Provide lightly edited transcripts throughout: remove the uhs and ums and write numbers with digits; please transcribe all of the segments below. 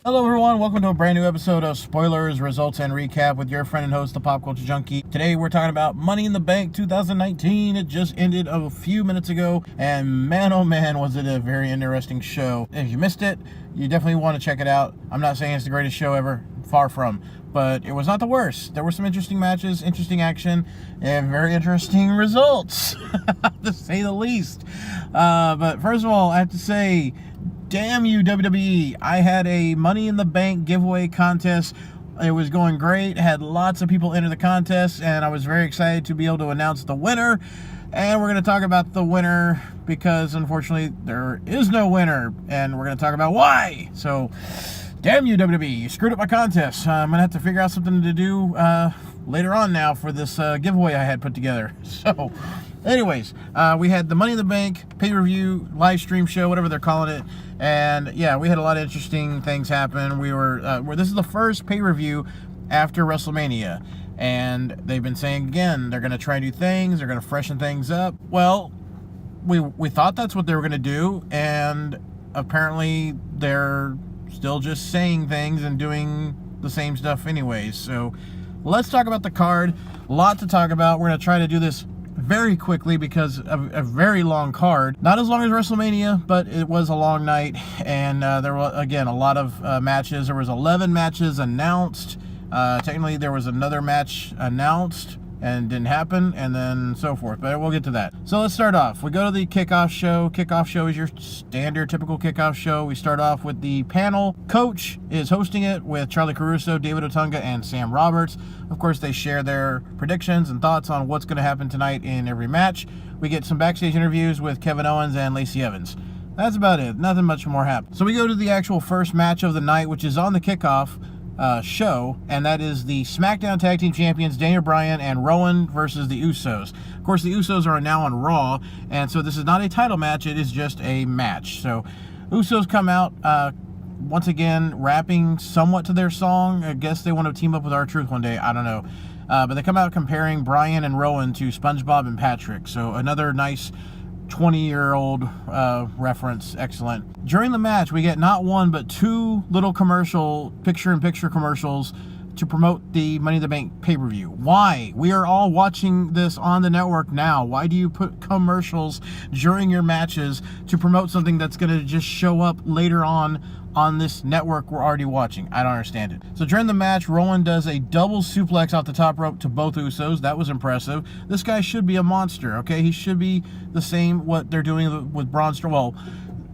Hello everyone, welcome to a brand new episode of Spoilers, Results, and Recap with your friend and host, the Pop Culture Junkie. Today we're talking about Money in the Bank 2019. It just ended a few minutes ago, and man oh man was it a very interesting show. If you missed it, you definitely want to check it out. I'm not saying it's the greatest show ever, far from, but it was not the worst. There were some interesting matches, interesting action, and very interesting results, to say the least. But first of all, I have to say, damn you, WWE. I had a Money in the Bank giveaway contest. It was going great. Had lots of people enter the contest, and I was very excited to be able to announce the winner. And we're going to talk about the winner because, unfortunately, there is no winner. And we're going to talk about why. So, damn you, WWE. You screwed up my contest. I'm going to have to figure out something to do later on now for this giveaway I had put together. So, anyways, we had the Money in the Bank pay-per-view live stream show, whatever they're calling it, and yeah, we had a lot of interesting things happen. This is the first pay-per-view after WrestleMania, and they've been saying again they're going to try new things, they're going to freshen things up. Well, we thought that's what they were going to do, and apparently they're still just saying things and doing the same stuff anyways. So let's talk about the card. A lot to talk about. We're going to try to do this very quickly because of a very long card. Not as long as WrestleMania, but it was a long night, and there were, again, a lot of matches. There was 11 matches announced. Technically, there was another match announced and didn't happen, and then so forth, but we'll get to that. So let's start off. We go to the kickoff show. Kickoff show is your standard, typical kickoff show. We start off with the panel. Coach is hosting it with Charlie Caruso, David Otunga, and Sam Roberts. Of course, they share their predictions and thoughts on what's going to happen tonight in every match. We get some backstage interviews with Kevin Owens and Lacey Evans. That's about it. Nothing much more happened. So we go to the actual first match of the night, which is on the kickoff show, and that is the SmackDown Tag Team Champions Daniel Bryan and Rowan versus the Usos. Of course, the Usos are now on Raw, and so this is not a title match, it is just a match. So Usos come out once again rapping somewhat to their song. I guess they want to team up with R-Truth one day, I don't know, but they come out comparing Bryan and Rowan to SpongeBob and Patrick, so another nice 20-year-old reference. Excellent. During the match, we get not one but two little picture-in-picture commercials to promote the Money in the Bank pay-per-view. Why? We are all watching this on the network now. Why do you put commercials during your matches to promote something that's going to just show up later on this network we're already watching? I don't understand it. So during the match, Rowan does a double suplex off the top rope to both Usos. That was impressive. This guy should be a monster, okay? He should be the same what they're doing with Braun Strowman. Well,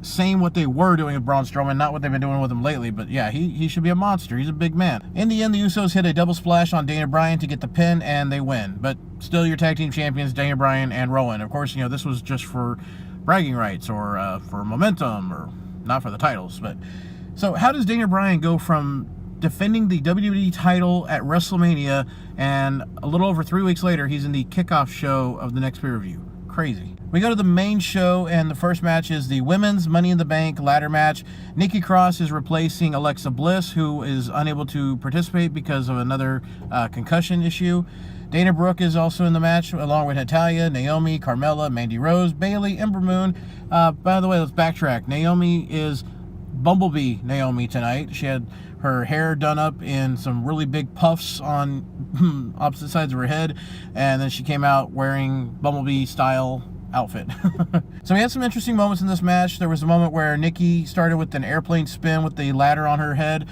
same what they were doing with Braun Strowman, not what they've been doing with him lately. But yeah, he should be a monster. He's a big man. In the end, the Usos hit a double splash on Daniel Bryan to get the pin, and they win. But still your tag team champions, Daniel Bryan and Rowan. Of course, you know, this was just for bragging rights or for momentum, or not for the titles. But so how does Daniel Bryan go from defending the WWE title at WrestleMania, and a little over 3 weeks later, he's in the kickoff show of the next pay-per-view? Crazy. We go to the main show, and the first match is the Women's Money in the Bank ladder match. Nikki Cross is replacing Alexa Bliss, who is unable to participate because of another concussion issue. Dana Brooke is also in the match, along with Natalya, Naomi, Carmella, Mandy Rose, Bayley, Ember Moon. By the way, let's backtrack. Naomi is Bumblebee Naomi tonight. She had her hair done up in some really big puffs on opposite sides of her head, and then she came out wearing Bumblebee style outfit. So we had some interesting moments in this match. There was a moment where Nikki started with an airplane spin with the ladder on her head.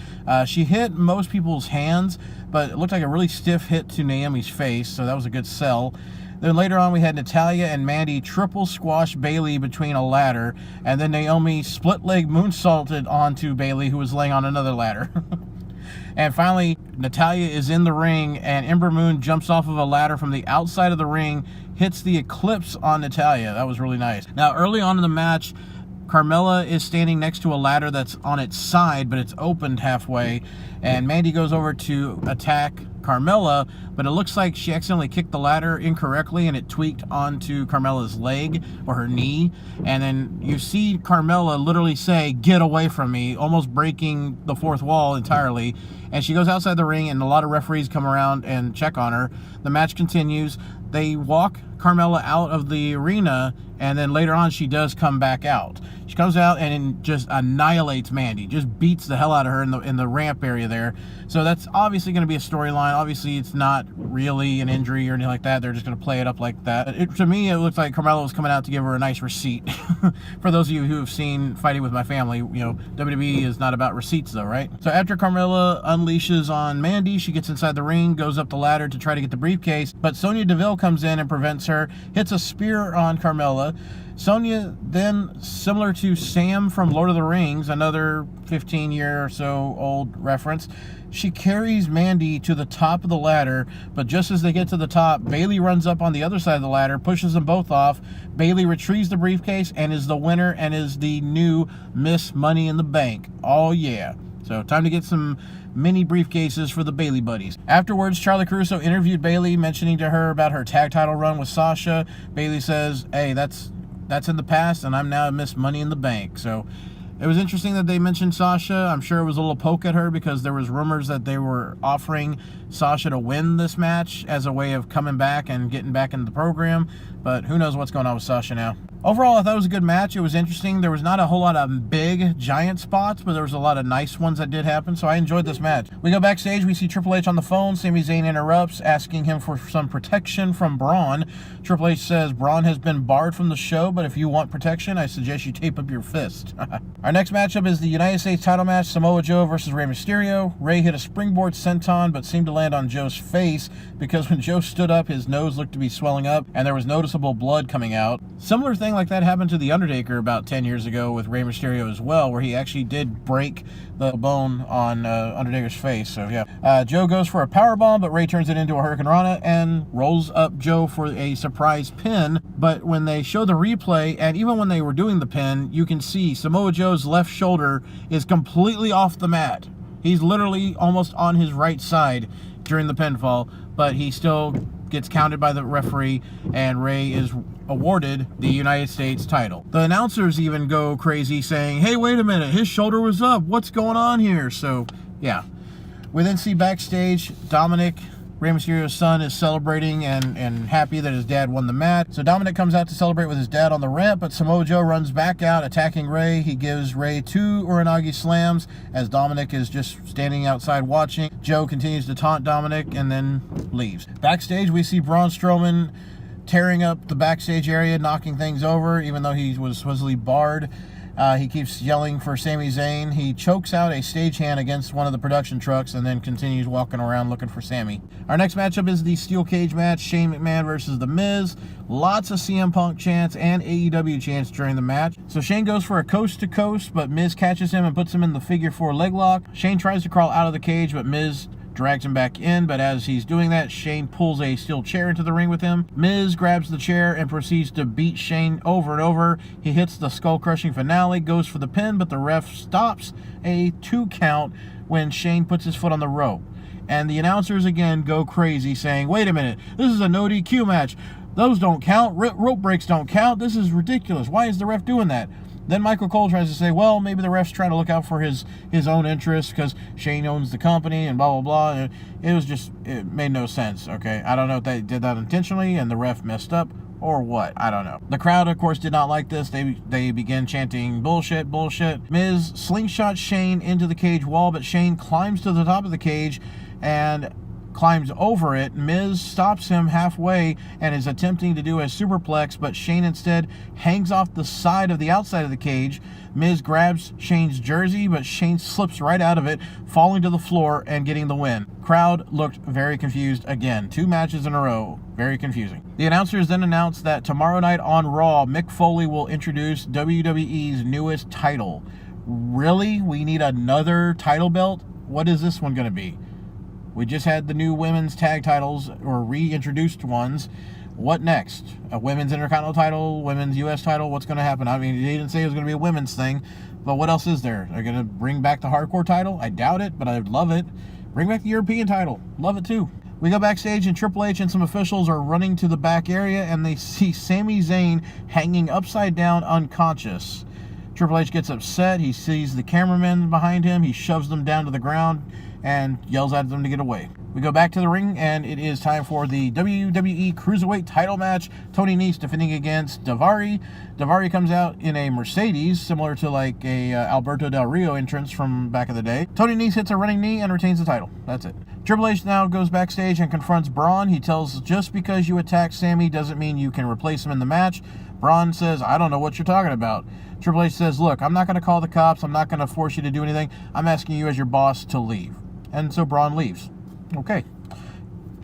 She hit most people's hands, but it looked like a really stiff hit to Naomi's face, so that was a good sell. Then later on, we had Natalya and Mandy triple squash Bayley between a ladder, and then Naomi split leg moonsaulted onto Bayley, who was laying on another ladder. And finally, Natalya is in the ring, and Ember Moon jumps off of a ladder from the outside of the ring, hits the Eclipse on Natalya. That was really nice. Now, early on in the match, Carmella is standing next to a ladder that's on its side, but it's opened halfway, and Mandy goes over to attack Carmella, but it looks like she accidentally kicked the ladder incorrectly, and it tweaked onto Carmella's leg or her knee, and then you see Carmella literally say, "Get away from me," almost breaking the fourth wall entirely, and she goes outside the ring, and a lot of referees come around and check on her. The match continues. They walk Carmella out of the arena, and then later on she does come back out. She comes out and just annihilates Mandy, just beats the hell out of her in the ramp area there. So that's obviously going to be a storyline. Obviously it's not really an injury or anything like that. They're just going to play it up like that. To me, it looks like Carmella was coming out to give her a nice receipt. For those of you who have seen Fighting With My Family, you know, WWE is not about receipts though, right? So after Carmella unleashes on Mandy, she gets inside the ring, goes up the ladder to try to get the briefcase, but Sonya Deville comes in and prevents her, hits a spear on Carmella. Sonya then, similar to Sam from Lord of the Rings, another 15-year or so old reference, she carries Mandy to the top of the ladder, but just as they get to the top, Bayley runs up on the other side of the ladder, pushes them both off. Bayley retrieves the briefcase and is the winner and is the new Miss Money in the Bank. Oh yeah. So time to get some mini briefcases for the Bayley buddies. Afterwards, Charlie Caruso interviewed Bayley, mentioning to her about her tag title run with Sasha. Bayley says, hey, that's in the past, and I'm now Miss Money in the Bank. So it was interesting that they mentioned Sasha. I'm sure it was a little poke at her because there was rumors that they were offering Sasha to win this match as a way of coming back and getting back into the program. But who knows what's going on with Sasha now. Overall, I thought it was a good match. It was interesting. There was not a whole lot of big, giant spots, but there was a lot of nice ones that did happen, so I enjoyed this match. We go backstage. We see Triple H on the phone. Sami Zayn interrupts, asking him for some protection from Braun. Triple H says Braun has been barred from the show, but if you want protection, I suggest you tape up your fist. Our next matchup is the United States title match, Samoa Joe versus Rey Mysterio. Rey hit a springboard senton, but seemed to land on Joe's face because when Joe stood up, his nose looked to be swelling up, and there was noticeable blood coming out. Similar thing like that happened to The Undertaker about 10 years ago with Rey Mysterio as well, where he actually did break the bone on Undertaker's face. So yeah, Joe goes for a powerbomb, but Rey turns it into a Hurricane Rana and rolls up Joe for a surprise pin. But when they show the replay, and even when they were doing the pin, you can see Samoa Joe's left shoulder is completely off the mat. He's literally almost on his right side during the pinfall, but he still gets counted by the referee, and Rey is awarded the United States title. The announcers even go crazy saying, hey, wait a minute, his shoulder was up. What's going on here? So, yeah. We then see backstage, Dominic, Rey Mysterio's son, is celebrating and happy that his dad won the match. So Dominic comes out to celebrate with his dad on the ramp, but Samoa Joe runs back out, attacking Rey. He gives Rey 2 Uranagi slams as Dominic is just standing outside watching. Joe continues to taunt Dominic and then leaves. Backstage, we see Braun Strowman tearing up the backstage area, knocking things over, even though he was supposedly barred. He keeps yelling for Sami Zayn. He chokes out a stagehand against one of the production trucks and then continues walking around looking for Sami. Our next matchup is the Steel Cage match, Shane McMahon versus The Miz. Lots of CM Punk chants and AEW chants during the match. So Shane goes for a coast to coast, but Miz catches him and puts him in the figure 4 leg lock. Shane tries to crawl out of the cage, but Miz drags him back in, but as he's doing that, Shane pulls a steel chair into the ring with him. Miz grabs the chair and proceeds to beat Shane over and over. He hits the skull-crushing finale, goes for the pin, but the ref stops a 2 count when Shane puts his foot on the rope. And the announcers again go crazy saying, wait a minute, this is a no DQ match. Those don't count. Rope breaks don't count. This is ridiculous. Why is the ref doing that? Then Michael Cole tries to say, well, maybe the ref's trying to look out for his own interests because Shane owns the company and blah, blah, blah. And it made no sense, okay? I don't know if they did that intentionally and the ref messed up or what. I don't know. The crowd, of course, did not like this. They began chanting, bullshit, bullshit. Miz slingshots Shane into the cage wall, but Shane climbs to the top of the cage and climbs over it. Miz stops him halfway and is attempting to do a superplex, but Shane instead hangs off the side of the outside of the cage. Miz grabs Shane's jersey, but Shane slips right out of it, falling to the floor and getting the win. Crowd looked very confused again. 2 matches in a row. Very confusing. The announcers then announced that tomorrow night on Raw, Mick Foley will introduce WWE's newest title. Really? We need another title belt? What is this one going to be? We just had the new women's tag titles, or reintroduced ones. What next? A women's Intercontinental title, women's U.S. title? What's going to happen? I mean, they didn't say it was going to be a women's thing, but what else is there? They're going to bring back the hardcore title? I doubt it, but I'd love it. Bring back the European title. Love it too. We go backstage and Triple H and some officials are running to the back area and they see Sami Zayn hanging upside down unconscious. Triple H gets upset. He sees the cameramen behind him. He shoves them down to the ground and yells at them to get away. We go back to the ring, and it is time for the WWE Cruiserweight title match. Tony Nese defending against Daivari. Daivari comes out in a Mercedes, similar to like a Alberto Del Rio entrance from back in the day. Tony Nese hits a running knee and retains the title. That's it. Triple H now goes backstage and confronts Braun. He tells, just because you attack Sammy doesn't mean you can replace him in the match. Braun says, I don't know what you're talking about. Triple H says, look, I'm not going to call the cops. I'm not going to force you to do anything. I'm asking you as your boss to leave. And so Braun leaves. Okay.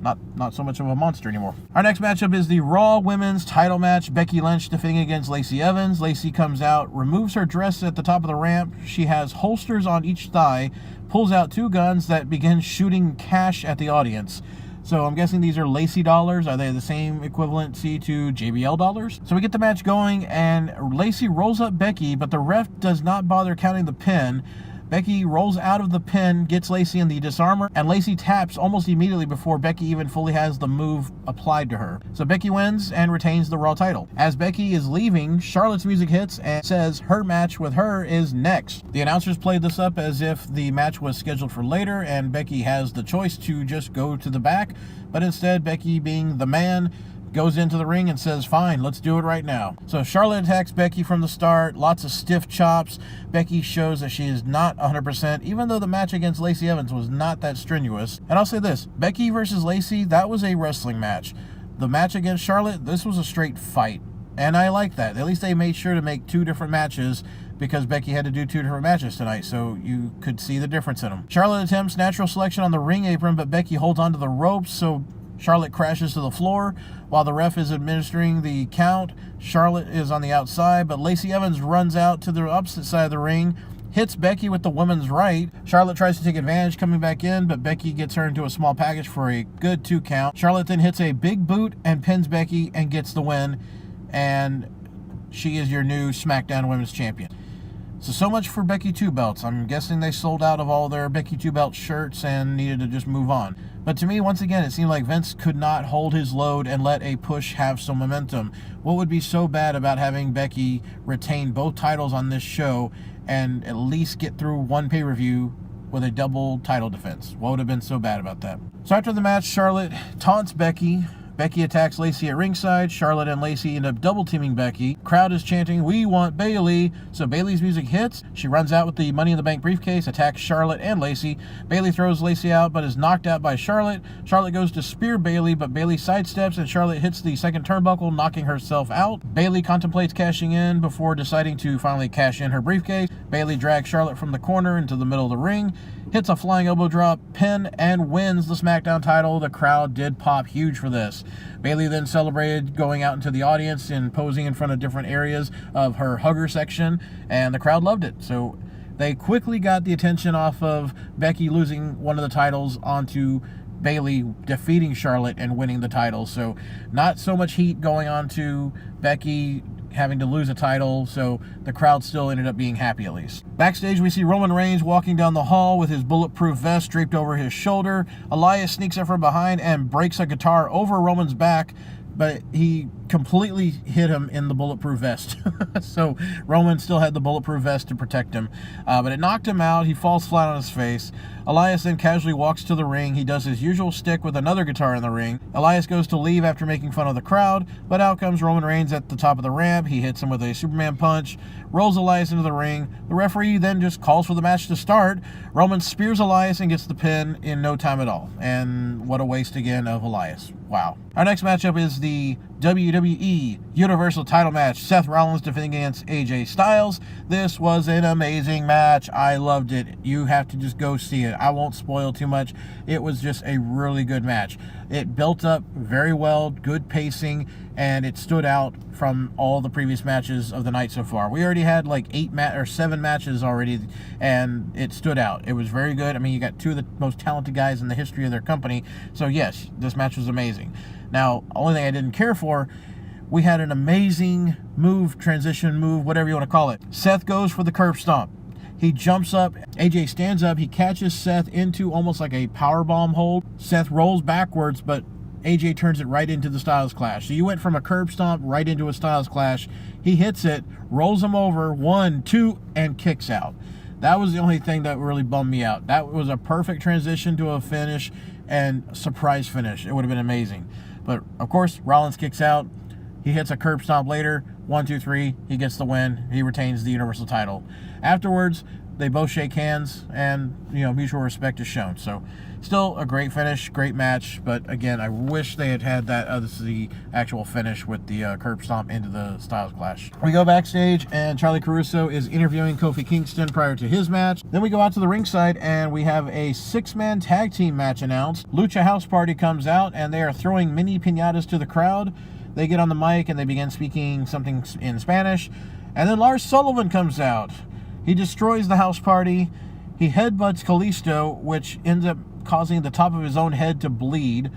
Not so much of a monster anymore. Our next matchup is the Raw Women's title match. Becky Lynch defending against Lacey Evans. Lacey comes out, removes her dress at the top of the ramp. She has holsters on each thigh, pulls out two guns that begin shooting cash at the audience. So I'm guessing these are Lacey dollars. Are they the same equivalency to JBL dollars? So we get the match going, and Lacey rolls up Becky, but the ref does not bother counting the pin. Becky rolls out of the pin, gets Lacey in the disarmor, and Lacey taps almost immediately before Becky even fully has the move applied to her. So Becky wins and retains the Raw title. As Becky is leaving, Charlotte's music hits and says her match with her is next. The announcers played this up as if the match was scheduled for later, and Becky has the choice to just go to the back, but instead, Becky, being the man, goes into the ring and says, fine, let's do it right now. So Charlotte attacks Becky from the start, lots of stiff chops. Becky shows that she is not 100%, even though the match against Lacey Evans was not that strenuous. And I'll say this, Becky versus Lacey, that was a wrestling match. The match against Charlotte, this was a straight fight. And I like that. At least they made sure to make two different matches, because Becky had to do two different matches tonight, so you could see the difference in them. Charlotte attempts natural selection on the ring apron, but Becky holds onto the ropes, so Charlotte crashes to the floor. While the ref is administering the count, Charlotte is on the outside, but Lacey Evans runs out to the opposite side of the ring, hits Becky with the woman's right. Charlotte tries to take advantage coming back in, but Becky gets her into a small package for a good 2 count. Charlotte then hits a big boot and pins Becky and gets the win, and she is your new SmackDown Women's Champion. So much for Becky 2 belts. I'm guessing they sold out of all their Becky 2 belt shirts and needed to just move on. But to me, once again, it seemed like Vince could not hold his load and let a push have some momentum. What would be so bad about having Becky retain both titles on this show and at least get through one pay-per-view with a double title defense? What would have been so bad about that? So after the match, Charlotte taunts Becky. Becky attacks Lacey at ringside. Charlotte and Lacey end up double teaming Becky. Crowd is chanting, "We want Bayley." So Bayley's music hits. She runs out with the Money in the Bank briefcase, attacks Charlotte and Lacey. Bayley throws Lacey out, but is knocked out by Charlotte. Charlotte goes to spear Bayley, but Bayley sidesteps, and Charlotte hits the second turnbuckle, knocking herself out. Bayley contemplates cashing in before deciding to finally cash in her briefcase. Bayley drags Charlotte from the corner into the middle of the ring, hits a flying elbow drop, pin, and wins the SmackDown title. The crowd did pop huge for this. Bayley then celebrated going out into the audience and posing in front of different areas of her hugger section, and the crowd loved it. So they quickly got the attention off of Becky losing one of the titles onto Bayley defeating Charlotte and winning the title. So not so much heat going on to Becky having to lose a title, so the crowd still ended up being happy at least. Backstage, we see Roman Reigns walking down the hall with his bulletproof vest draped over his shoulder. Elias sneaks up from behind and breaks a guitar over Roman's back, but he completely hit him in the bulletproof vest. So Roman still had the bulletproof vest to protect him, but it knocked him out. He falls flat on his face. Elias then casually walks to the ring. He does his usual stick with another guitar in the ring. Elias goes to leave after making fun of the crowd, but out comes Roman Reigns at the top of the ramp. He hits him with a Superman punch, rolls Elias into the ring. The referee then just calls for the match to start. Roman spears Elias and gets the pin in no time at all. And what a waste again of Elias. Wow. Our next matchup is the WWE Universal title match. Seth Rollins defending against AJ Styles. This was an amazing match. I loved it. You have to just go see it. I won't spoil too much. It was just a really good match. It built up very well, good pacing, and it stood out from all the previous matches of the night so far. We already had like 7 matches already, and it stood out. It was very good. I mean, you got 2 of the most talented guys in the history of their company. So yes, this match was amazing. Now, only thing I didn't care for, we had an amazing transition move, whatever you want to call it. Seth goes for the curb stomp. He jumps up, AJ stands up, he catches Seth into almost like a powerbomb hold. Seth rolls backwards, but AJ turns it right into the Styles Clash. So you went from a curb stomp right into a Styles Clash. He hits it, rolls him over, 1, 2, and kicks out. That was the only thing that really bummed me out. That was a perfect transition to a finish. and surprise finish. It would have been amazing. But, of course, Rollins kicks out. He hits a curb stomp later. 1, 2, 3. He gets the win. He retains the Universal title. Afterwards, they both shake hands, and, mutual respect is shown. So, still a great finish, great match. But, again, I wish they had had that as the actual finish with the curb stomp into the Styles Clash. We go backstage, and Charlie Caruso is interviewing Kofi Kingston prior to his match. Then we go out to the ringside, and we have a 6-man tag team match announced. Lucha House Party comes out, and they are throwing mini piñatas to the crowd. They get on the mic, and they begin speaking something in Spanish. And then Lars Sullivan comes out. He destroys the house party. He headbutts Kalisto, which ends up causing the top of his own head to bleed.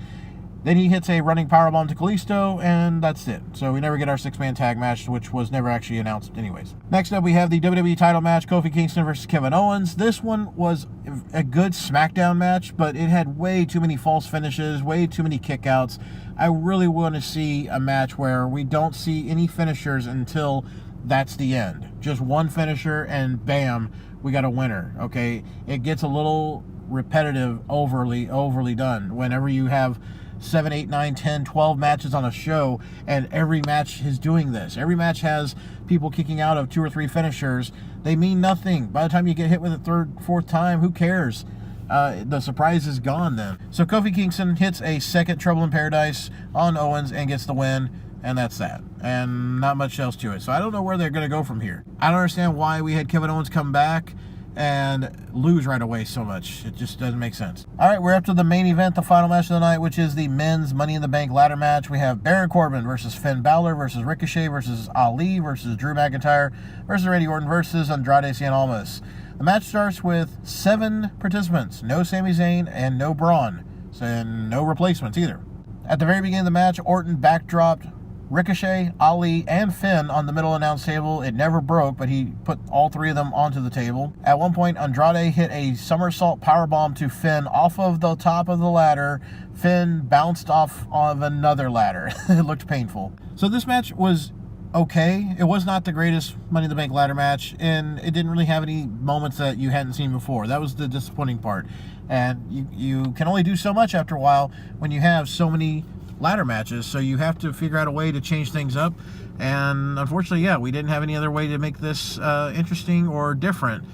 Then he hits a running powerbomb to Kalisto, and that's it. So we never get our 6-man tag match, which was never actually announced anyways. Next up, we have the WWE title match, Kofi Kingston versus Kevin Owens. This one was a good SmackDown match, but it had way too many false finishes, way too many kickouts. I really want to see a match where we don't see any finishers until that's the end. Just one finisher, and bam, we got a winner, okay? It gets a little repetitive, overly done. Whenever you have 7, 8, 9, 10, 12 matches on a show, and every match is doing this. Every match has people kicking out of 2 or 3 finishers. They mean nothing. By the time you get hit with a 3rd, 4th time, who cares? The surprise is gone then. So Kofi Kingston hits a 2nd Trouble in Paradise on Owens and gets the win, and that's that. And not much else to it. So I don't know where they're going to go from here. I don't understand why we had Kevin Owens come back and lose right away so much. It just doesn't make sense. All right, we're up to the main event, the final match of the night, which is the men's Money in the Bank ladder match. We have Baron Corbin versus Finn Balor versus Ricochet versus Ali versus Drew McIntyre versus Randy Orton versus Andrade Cien Almas. The match starts with 7 participants. No Sami Zayn and no Braun. And no replacements either. At the very beginning of the match, Orton backdropped Ricochet, Ali, and Finn on the middle announce table. It never broke, but he put all 3 of them onto the table. At one point, Andrade hit a somersault powerbomb to Finn off of the top of the ladder. Finn bounced off of another ladder. It looked painful. So this match was okay. It was not the greatest Money in the Bank ladder match, and it didn't really have any moments that you hadn't seen before. That was the disappointing part. And you can only do so much after a while when you have so many ladder matches, so you have to figure out a way to change things up. And unfortunately, yeah, we didn't have any other way to make this interesting or different.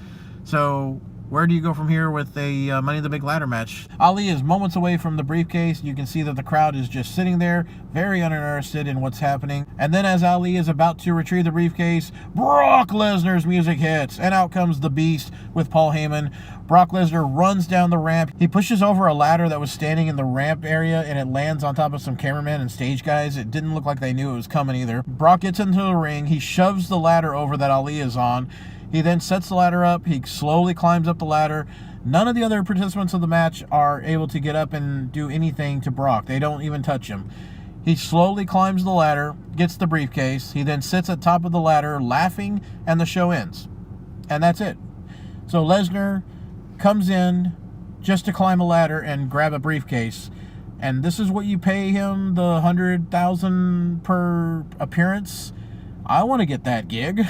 So where do you go from here with a Money in the Bank ladder match? Ali is moments away from the briefcase. You can see that the crowd is just sitting there, very uninterested in what's happening. And then as Ali is about to retrieve the briefcase, Brock Lesnar's music hits, and out comes the Beast with Paul Heyman. Brock Lesnar runs down the ramp. He pushes over a ladder that was standing in the ramp area, and it lands on top of some cameramen and stage guys. It didn't look like they knew it was coming either. Brock gets into the ring. He shoves the ladder over that Ali is on. He then sets the ladder up. He slowly climbs up the ladder. None of the other participants of the match are able to get up and do anything to Brock. They don't even touch him. He slowly climbs the ladder, gets the briefcase. He then sits at the top of the ladder laughing, and the show ends. And that's it. So Lesnar comes in just to climb a ladder and grab a briefcase. And this is what you pay him, the $100,000 per appearance? I want to get that gig.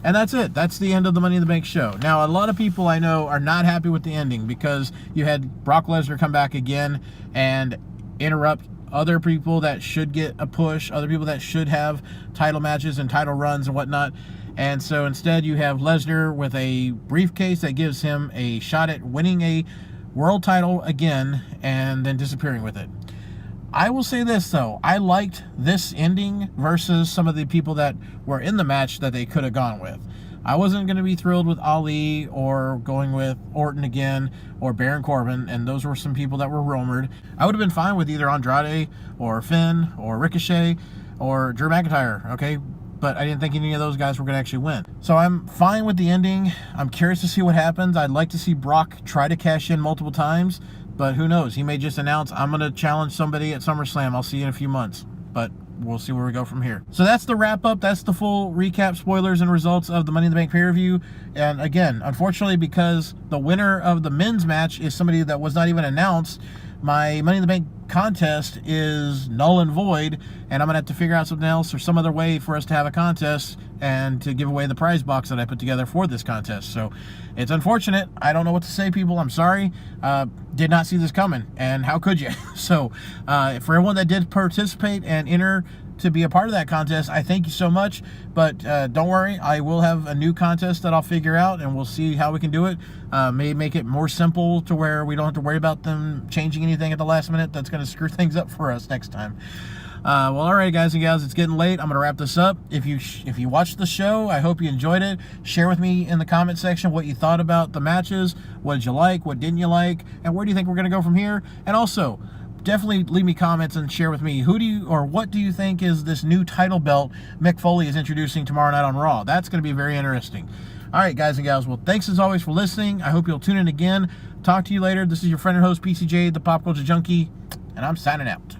And that's it. That's the end of the Money in the Bank show. Now, a lot of people I know are not happy with the ending because you had Brock Lesnar come back again and interrupt other people that should get a push, other people that should have title matches and title runs and whatnot. And so instead you have Lesnar with a briefcase that gives him a shot at winning a world title again and then disappearing with it. I will say this, though. I liked this ending versus some of the people that were in the match that they could have gone with. I wasn't going to be thrilled with Ali or going with Orton again or Baron Corbin, and those were some people that were rumored. I would have been fine with either Andrade or Finn or Ricochet or Drew McIntyre, okay? But I didn't think any of those guys were going to actually win. So I'm fine with the ending. I'm curious to see what happens. I'd like to see Brock try to cash in multiple times. But who knows? He may just announce, I'm going to challenge somebody at SummerSlam. I'll see you in a few months. But we'll see where we go from here. So that's the wrap-up. That's the full recap, spoilers, and results of the Money in the Bank pay-per-view. And again, unfortunately, because the winner of the men's match is somebody that was not even announced, my Money in the Bank contest is null and void, and I'm gonna have to figure out something else or some other way for us to have a contest and to give away the prize box that I put together for this contest. So it's unfortunate. I don't know what to say, people. I'm sorry. Did not see this coming, and how could you? So for everyone that did participate and enter to be a part of that contest, I thank you so much. But don't worry, I will have a new contest that I'll figure out, and we'll see how we can do it. Maybe make it more simple to where we don't have to worry about them changing anything at the last minute that's going to screw things up for us next time. Well, all right, guys and gals, it's getting late. I'm going to wrap this up. If you watched the show, I hope you enjoyed it. Share with me in the comment section what you thought about the matches. What did you like? What didn't you like? And where do you think we're going to go from here? And also, definitely leave me comments and share with me what do you think is this new title belt Mick Foley is introducing tomorrow night on Raw. That's going to be very interesting. All right, guys and gals, well, thanks as always for listening. I hope you'll tune in again. Talk to you later. This is your friend and host, PCJ, the Pop Culture Junkie, and I'm signing out.